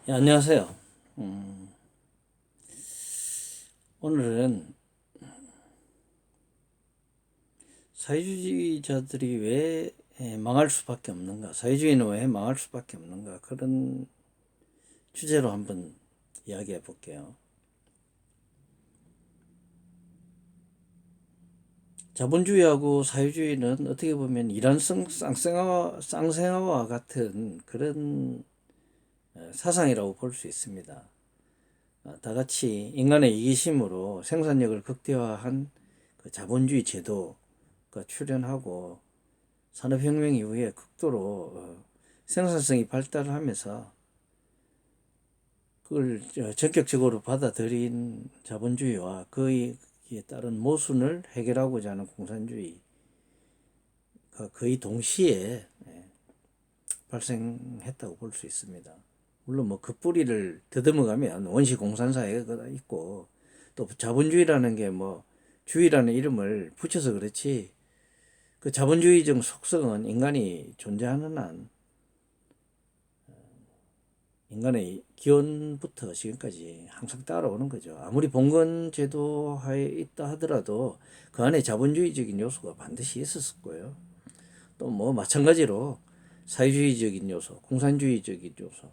예, 안녕하세요. 음, 오늘은 사회주의자들이 왜 망할 수밖에 없는가, 사회주의는 왜 망할 수밖에 없는가, 그런 주제로 한번 이야기해 볼게요. 자본주의하고 사회주의는 어떻게 보면 이란성 쌍생아와 같은 그런 사상이라고 볼 수 있습니다. 다 같이 인간의 이기심으로 생산력을 극대화한 그 자본주의 제도가 출현하고 산업혁명 이후에 극도로 생산성이 발달하면서 그걸 전격적으로 받아들인 자본주의와 그에 따른 모순을 해결하고자 하는 공산주의가 거의 동시에 발생했다고 볼 수 있습니다. 물론 뭐 그 뿌리를 더듬어가면 원시 공산사회가 있고 또 자본주의라는 게 뭐 주의라는 이름을 붙여서 그렇지, 그 자본주의적 속성은 인간이 존재하는 한 인간의 기원부터 지금까지 항상 따라오는 거죠. 아무리 봉건 제도하에 있다 하더라도 그 안에 자본주의적인 요소가 반드시 있었을 거예요. 또 뭐 마찬가지로 사회주의적인 요소, 공산주의적인 요소,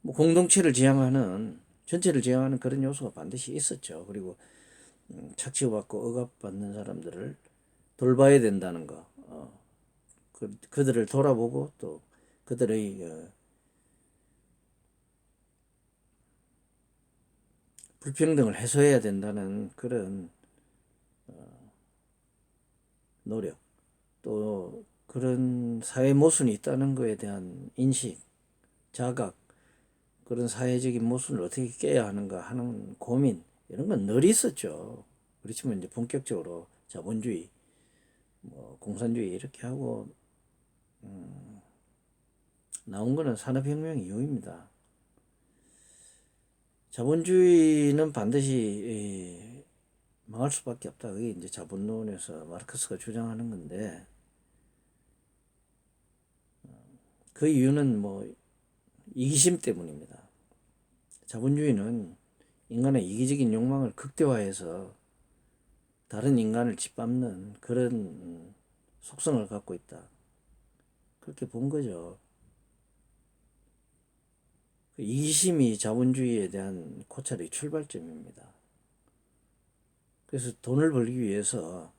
뭐 공동체를 지향하는, 전체를 지향하는 그런 요소가 반드시 있었죠. 그리고 착취받고 억압받는 사람들을 돌봐야 된다는 거, 그들을 돌아보고 또 그들의 불평등을 해소해야 된다는 그런 노력, 또 그런 사회 모순이 있다는 것에 대한 인식, 자각, 그런 사회적인 모순을 어떻게 깨야 하는가 하는 고민, 이런 건 늘 있었죠. 그렇지만 이제 본격적으로 자본주의, 뭐 공산주의 이렇게 하고 나온 거는 산업혁명 이후입니다. 자본주의는 반드시 망할 수밖에 없다. 그게 이제 자본론에서 마르크스가 주장하는 건데, 그 이유는 뭐 이기심 때문입니다. 자본주의는 인간의 이기적인 욕망을 극대화해서 다른 인간을 짓밟는 그런 속성을 갖고 있다. 그렇게 본 거죠. 그 이기심이 자본주의에 대한 고찰의 출발점입니다. 그래서 돈을 벌기 위해서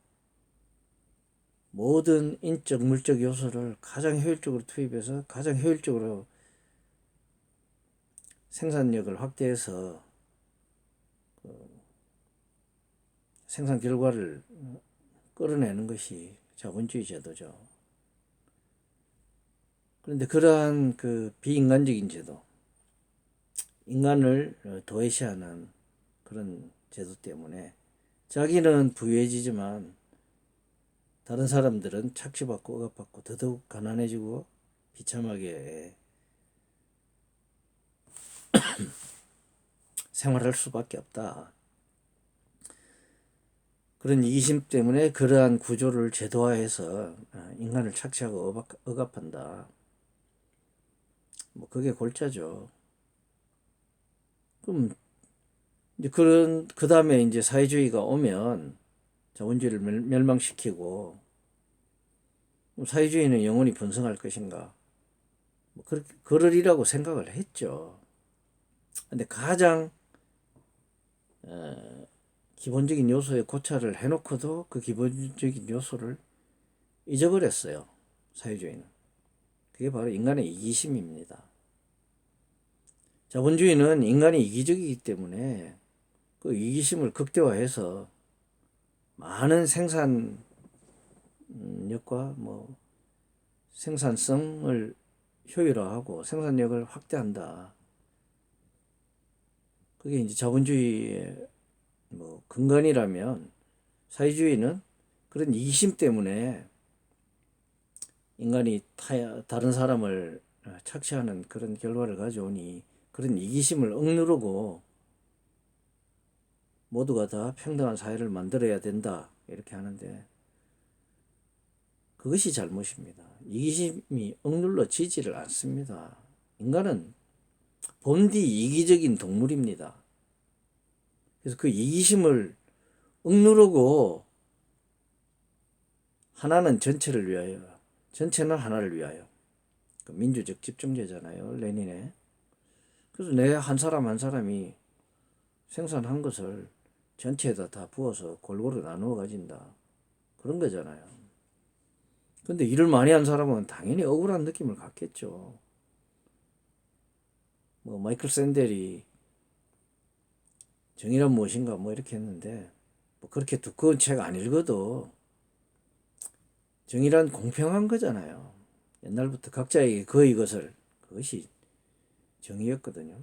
모든 인적, 물적 요소를 가장 효율적으로 투입해서 가장 효율적으로 생산력을 확대해서 생산 결과를 끌어내는 것이 자본주의 제도죠. 그런데 그러한 그 비인간적인 제도, 인간을 도외시하는 그런 제도 때문에 자기는 부유해지지만 다른 사람들은 착취받고 억압받고 더더욱 가난해지고 비참하게 생활할 수밖에 없다. 그런 이기심 때문에 그러한 구조를 제도화해서 인간을 착취하고 억압한다. 뭐 그게 골자죠. 그럼 이제 그런 그 다음에 이제 사회주의가 오면 자본주의를 멸망시키고 사회주의는 영원히 번성할 것인가? 뭐 그러리라고 생각을 했죠. 근데 가장 기본적인 요소에 고찰을 해놓고도 그 기본적인 요소를 잊어버렸어요. 사회주의는. 그게 바로 인간의 이기심입니다. 자본주의는 인간이 이기적이기 때문에 그 이기심을 극대화해서 많은 생산력과 뭐 생산성을 효율화하고 생산력을 확대한다. 그게 이제 자본주의의 뭐 근간이라면, 사회주의는 그런 이기심 때문에 인간이 다른 사람을 착취하는 그런 결과를 가져오니 그런 이기심을 억누르고 모두가 다 평등한 사회를 만들어야 된다 이렇게 하는데, 그것이 잘못입니다. 이기심이 억눌러지지를 않습니다. 인간은 본디 이기적인 동물입니다. 그래서 그 이기심을 억누르고 하나는 전체를 위하여, 전체는 하나를 위하여. 그 민주적 집중제잖아요, 레닌의. 그래서 내 한 사람 한 사람이 생산한 것을 전체에다 다 부어서 골고루 나누어 가진다. 그런 거잖아요. 근데 일을 많이 한 사람은 당연히 억울한 느낌을 갖겠죠. 뭐 마이클 샌델이 정의란 무엇인가 뭐 이렇게 했는데, 뭐 그렇게 두꺼운 책 안 읽어도 정의란 공평한 거잖아요. 옛날부터 각자에게 거의 것을, 그것이 정의였거든요.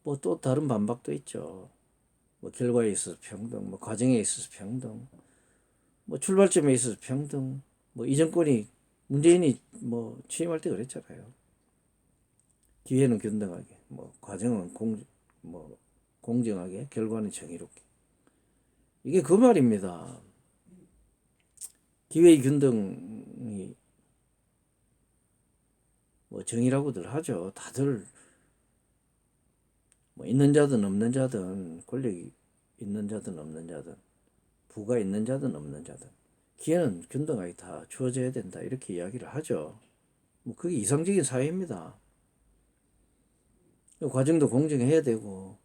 뭐 또 다른 반박도 있죠. 뭐 결과에 있어서 평등, 뭐 과정에 있어서 평등, 뭐 출발점에 있어서 평등, 뭐 이 정권이 문재인이 뭐 취임할 때 그랬잖아요. 기회는 균등하게, 뭐 과정은 뭐 공정하게, 결과는 정의롭게. 이게 그 말입니다. 기회의 균등이 뭐 정의라고들 하죠. 다들 뭐 있는 자든 없는 자든, 권력이 있는 자든 없는 자든, 부가 있는 자든 없는 자든 기회는 균등하게 다 주어져야 된다, 이렇게 이야기를 하죠. 뭐 그게 이상적인 사회입니다. 과정도 공정해야 되고,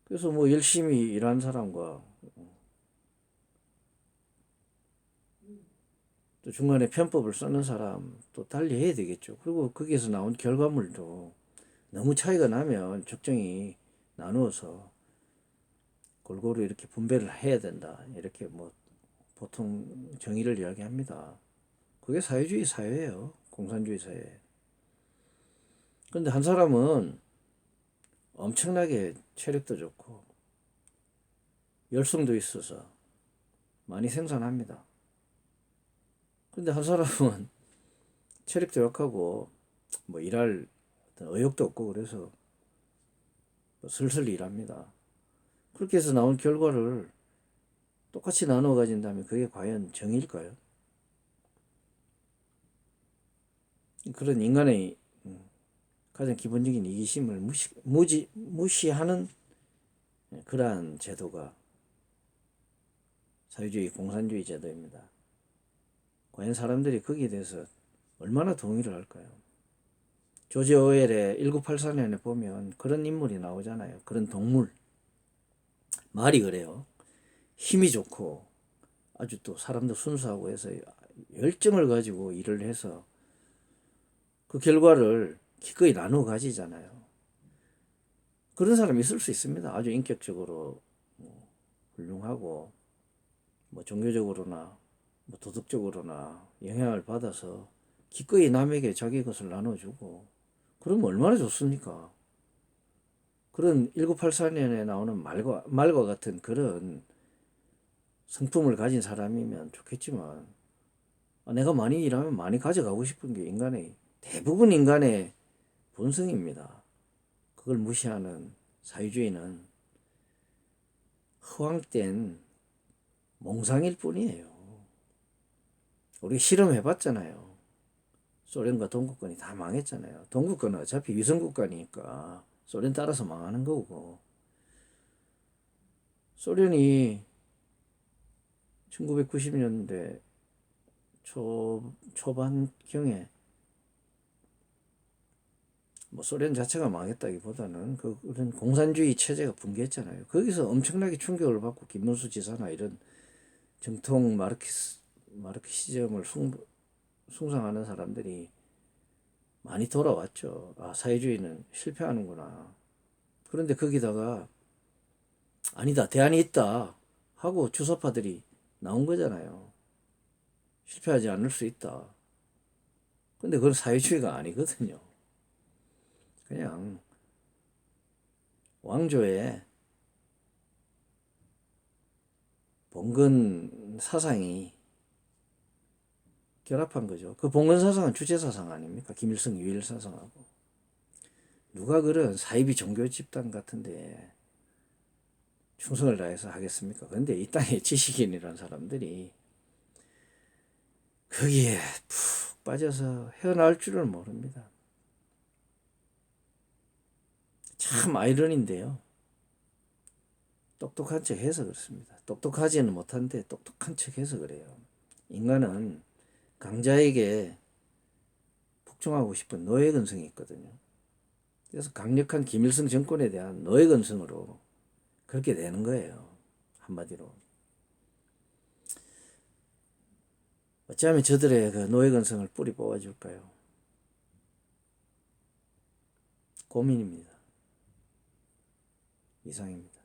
그래서 뭐 열심히 일하는 사람과 또 중간에 편법을 쓰는 사람 또 달리 해야 되겠죠. 그리고 거기에서 나온 결과물도 너무 차이가 나면 적정히 나누어서 골고루 이렇게 분배를 해야 된다, 이렇게 뭐 보통 정의를 이야기합니다. 그게 사회주의 사회예요. 공산주의 사회. 근데 한 사람은 엄청나게 체력도 좋고 열성도 있어서 많이 생산합니다. 근데 한 사람은 체력도 약하고 뭐 일할 어떤 의욕도 없고 그래서 뭐 슬슬 일합니다. 그렇게 해서 나온 결과를 똑같이 나누어 가진다면 그게 과연 정의일까요? 그런 인간의 가장 기본적인 이기심을 무시하는 그러한 제도가 사회주의 공산주의 제도입니다. 과연 사람들이 거기에 대해서 얼마나 동의를 할까요? 조지 오웰의 1984년에 보면 그런 인물이 나오잖아요. 그런 동물. 말이 그래요. 힘이 좋고 아주 또 사람도 순수하고 해서 열정을 가지고 일을 해서 그 결과를 기꺼이 나누어 가지잖아요. 그런 사람이 있을 수 있습니다. 아주 인격적으로 뭐 훌륭하고 뭐 종교적으로나 뭐 도덕적으로나 영향을 받아서 기꺼이 남에게 자기 것을 나눠주고, 그러면 얼마나 좋습니까? 그런 1984년에 나오는 말과 같은 그런 성품을 가진 사람이면 좋겠지만, 내가 많이 일하면 많이 가져가고 싶은 게 대부분 인간의 본성입니다. 그걸 무시하는 사회주의는 허황된 몽상일 뿐이에요. 우리 실험해봤잖아요. 소련과 동구권이 다 망했잖아요. 동구권은 어차피 위성국가니까 소련 따라서 망하는 거고, 소련이 1990년대 초반경에 뭐 소련 자체가 망했다기보다는 그런 공산주의 체제가 붕괴했잖아요. 거기서 엄청나게 충격을 받고 김문수 지사나 이런 정통 마르크시즘을 숭상하는 사람들이 많이 돌아왔죠. 아, 사회주의는 실패하는구나. 그런데 거기다가 아니다, 대안이 있다 하고 주사파들이 나온 거잖아요. 실패하지 않을 수 있다. 근데 그건 사회주의가 아니거든요. 그냥 왕조의 봉건 사상이 결합한 거죠. 그 봉건 사상은 주체 사상 아닙니까? 김일성 유일 사상하고. 누가 그런 사이비 종교 집단 같은데 충성을 다해서 하겠습니까? 근데 이 땅에 지식인이라는 사람들이 거기에 푹 빠져서 헤어나올 줄을 모릅니다. 참 아이러니인데요. 똑똑한 척 해서 그렇습니다. 똑똑하지는 못한데 똑똑한 척 해서 그래요. 인간은 강자에게 복종하고 싶은 노예근성이 있거든요. 그래서 강력한 김일성 정권에 대한 노예근성으로 그렇게 되는 거예요. 한마디로. 어쩌면 저들의 그 노예근성을 뿌리 뽑아줄까요? 고민입니다. 이상입니다.